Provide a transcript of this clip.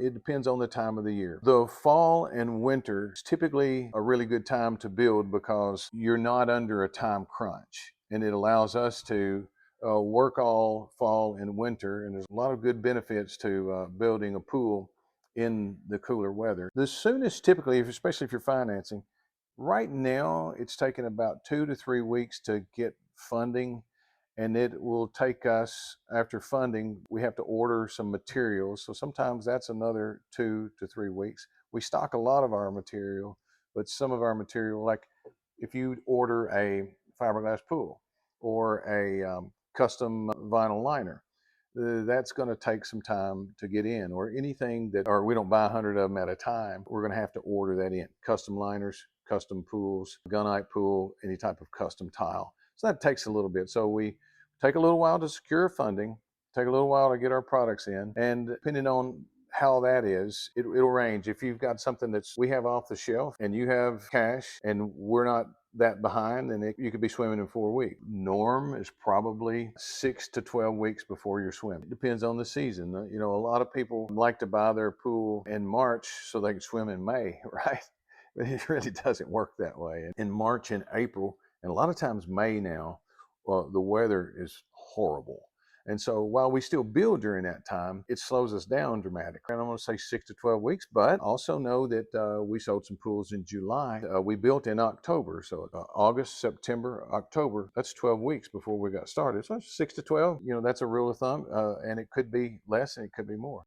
It depends on the time of the year. The fall and winter is typically a really good time to build because you're not under a time crunch, and it allows us to work all fall and winter. And there's a lot of good benefits to building a pool in the cooler weather. The soonest, typically, especially if you're financing, right now it's taken about 2 to 3 weeks to get funding, and it will take us, after funding, we have to order some materials. So sometimes that's another 2 to 3 weeks. We stock a lot of our material, but some of our material, like if you order a fiberglass pool or a custom vinyl liner, that's going to take some time to get in, or anything that, or we don't buy 100 of them at a time. We're going to have to order that in. Custom liners, custom pools, gunite pool, any type of custom tile. So that takes a little bit. So we take a little while to secure funding, take a little while to get our products in, and depending on how that is, it'll range. If you've got something that's we have off the shelf and you have cash and we're not that behind, then you could be swimming in 4 weeks. Norm is probably 6 to 12 weeks before you're swimming. It depends on the season. You know, a lot of people like to buy their pool in March so they can swim in May, right? But it really doesn't work that way. In March and April, and a lot of times May now, the weather is horrible. And so while we still build during that time, it slows us down dramatically. And I'm going to say 6 to 12 weeks, but also know that we sold some pools in July. We built in October. So August, September, October, that's 12 weeks before we got started. So 6 to 12, you know, that's a rule of thumb. And it could be less and it could be more.